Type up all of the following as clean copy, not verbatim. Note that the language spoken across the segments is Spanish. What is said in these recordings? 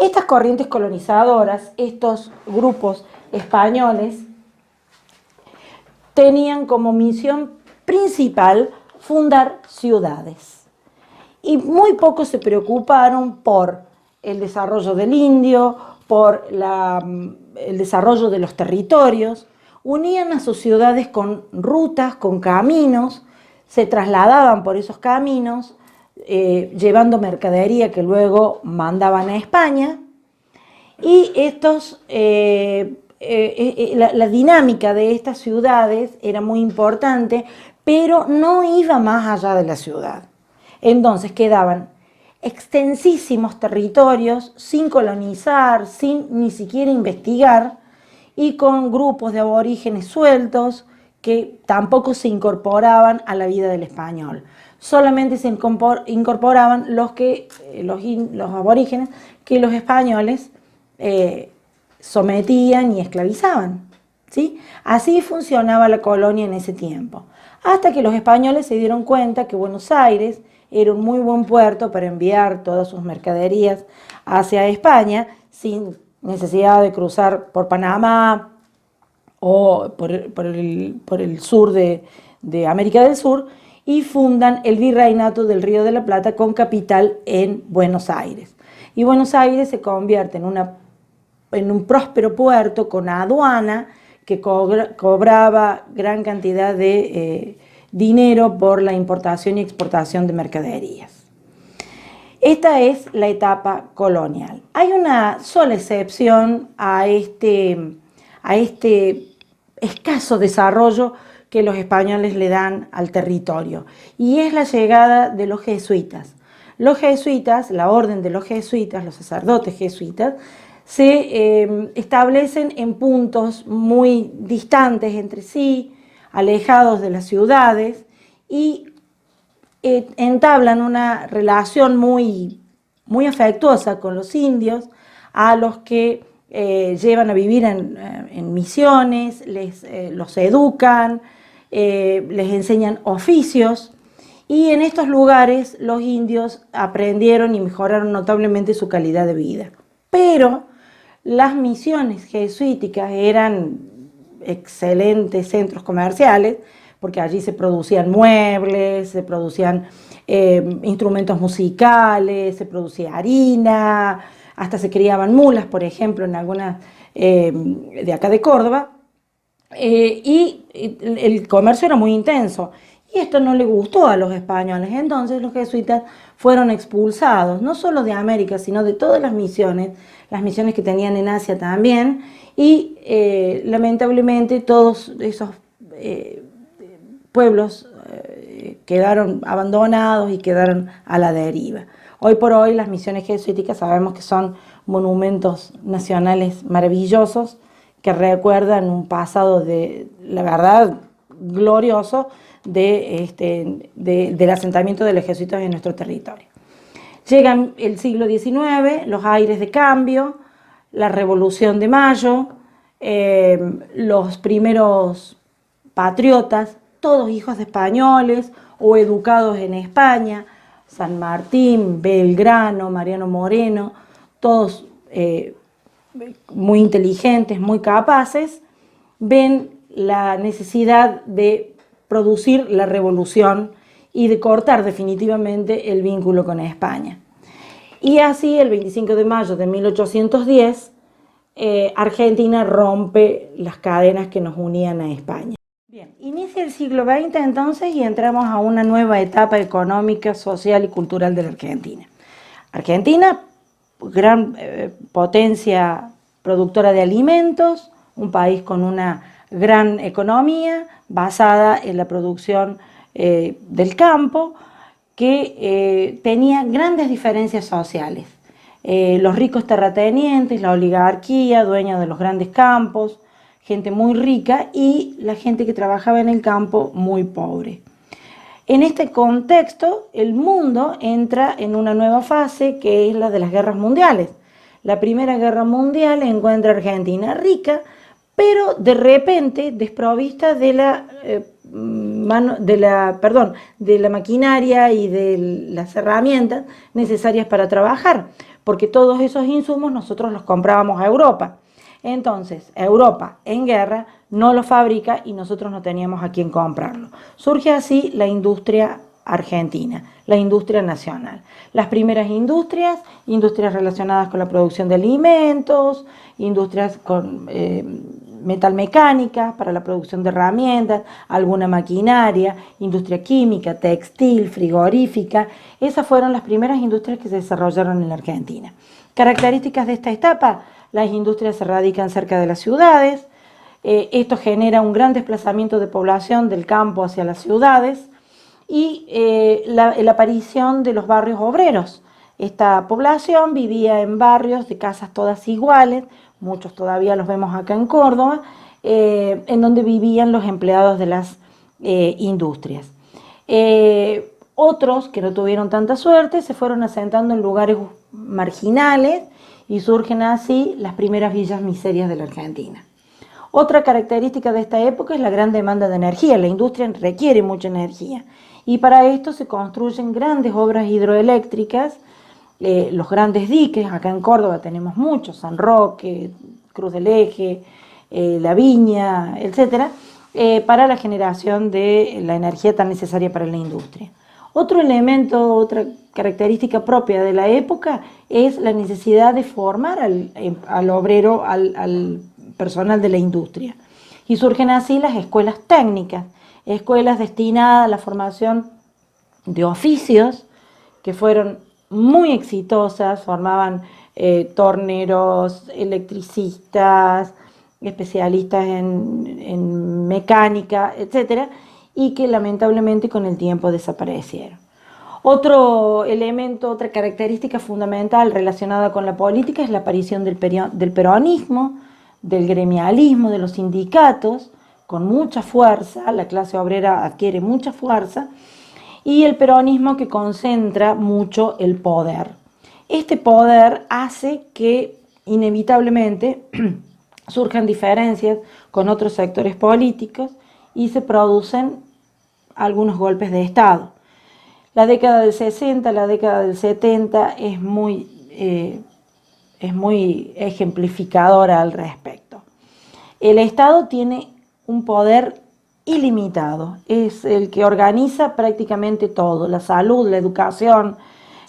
Estas corrientes colonizadoras, estos grupos españoles, tenían como misión principal fundar ciudades. Y muy pocos se preocuparon por el desarrollo del indio, por el desarrollo de los territorios. Unían a sus ciudades con rutas, con caminos, se trasladaban por esos caminos, llevando mercadería que luego mandaban a España. Y la dinámica de estas ciudades era muy importante, pero no iba más allá de la ciudad. Entonces quedaban extensísimos territorios sin colonizar, sin ni siquiera investigar, y con grupos de aborígenes sueltos que tampoco se incorporaban a la vida del español. Solamente se incorporaban los aborígenes que los españoles sometían y esclavizaban, ¿sí? Así funcionaba la colonia en ese tiempo, hasta que los españoles se dieron cuenta que Buenos Aires era un muy buen puerto para enviar todas sus mercaderías hacia España sin necesidad de cruzar por Panamá o por el sur de América del Sur, y fundan el Virreinato del Río de la Plata con capital en Buenos Aires. Y Buenos Aires se convierte en un próspero puerto con aduana que cobraba gran cantidad de dinero por la importación y exportación de mercaderías. Esta es la etapa colonial. Hay una sola excepción a este escaso desarrollo que los españoles le dan al territorio, y es la llegada de los jesuitas. Los jesuitas, la orden de los jesuitas, los sacerdotes jesuitas, se establecen en puntos muy distantes entre sí, alejados de las ciudades, y entablan una relación muy afectuosa con los indios, a los que llevan a vivir en misiones, los educan, les enseñan oficios, y en estos lugares los indios aprendieron y mejoraron notablemente su calidad de vida. Pero las misiones jesuíticas eran excelentes centros comerciales, porque allí se producían muebles, se producían instrumentos musicales, se producía harina, hasta se criaban mulas, por ejemplo, en algunas de acá de Córdoba, y el comercio era muy intenso. Y esto no le gustó a los españoles, entonces los jesuitas fueron expulsados, no solo de América, sino de todas las misiones que tenían en Asia también, y lamentablemente todos esos pueblos quedaron abandonados y quedaron a la deriva. Hoy por hoy las misiones jesuíticas sabemos que son monumentos nacionales maravillosos que recuerdan un pasado de, la verdad, glorioso del asentamiento de los jesuitas en nuestro territorio. Llegan el siglo XIX, los aires de cambio, la Revolución de Mayo, los primeros patriotas, todos hijos de españoles o educados en España, San Martín, Belgrano, Mariano Moreno, todos muy inteligentes, muy capaces, ven la necesidad de producir la revolución y de cortar definitivamente el vínculo con España. Y así, el 25 de mayo de 1810, Argentina rompe las cadenas que nos unían a España. Bien, inicia el siglo XX entonces y entramos a una nueva etapa económica, social y cultural de la Argentina. Argentina, gran potencia productora de alimentos, un país con una gran economía basada en la producción del campo, que tenía grandes diferencias sociales. Los ricos terratenientes, la oligarquía, dueños de los grandes campos, gente muy rica, y la gente que trabajaba en el campo muy pobre. En este contexto, el mundo entra en una nueva fase, que es la de las guerras mundiales. La Primera Guerra Mundial encuentra a Argentina rica, pero de repente desprovista de la maquinaria y de las herramientas necesarias para trabajar, porque todos esos insumos nosotros los comprábamos a Europa. Entonces, Europa en guerra no lo fabrica y nosotros no teníamos a quién comprarlo. Surge así la industria argentina, la industria nacional. Las primeras industrias relacionadas con la producción de alimentos, industrias con metalmecánica para la producción de herramientas, alguna maquinaria, industria química, textil, frigorífica. Esas fueron las primeras industrias que se desarrollaron en la Argentina. Características de esta etapa: las industrias se radican cerca de las ciudades, esto genera un gran desplazamiento de población del campo hacia las ciudades y la aparición de los barrios obreros. Esta población vivía en barrios de casas todas iguales, muchos todavía los vemos acá en Córdoba, en donde vivían los empleados de las industrias. Otros que no tuvieron tanta suerte se fueron asentando en lugares marginales y surgen así las primeras villas miserias de la Argentina. Otra característica de esta época es la gran demanda de energía. La industria requiere mucha energía y para esto se construyen grandes obras hidroeléctricas, los grandes diques. Acá en Córdoba tenemos muchos: San Roque, Cruz del Eje, La Viña, etc., para la generación de la energía tan necesaria para la industria. Otro elemento, otra característica propia de la época es la necesidad de formar al obrero, al personal de la industria. Y surgen así las escuelas técnicas, escuelas destinadas a la formación de oficios que fueron muy exitosas, formaban torneros, electricistas, especialistas en mecánica, etc., y que lamentablemente con el tiempo desaparecieron. Otro elemento, otra característica fundamental relacionada con la política es la aparición del peronismo, del gremialismo, de los sindicatos, con mucha fuerza. La clase obrera adquiere mucha fuerza, y el peronismo que concentra mucho el poder. Este poder hace que inevitablemente surjan diferencias con otros sectores políticos y se producen algunos golpes de Estado. La década del 60, la década del 70 es muy ejemplificadora al respecto. El Estado tiene un poder ilimitado, es el que organiza prácticamente todo: la salud, la educación,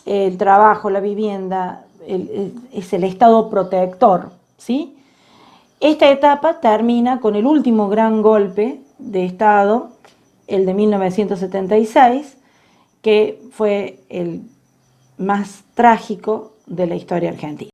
el trabajo, la vivienda, es el Estado protector, ¿sí? Esta etapa termina con el último gran golpe de Estado, el de 1976, que fue el más trágico de la historia argentina.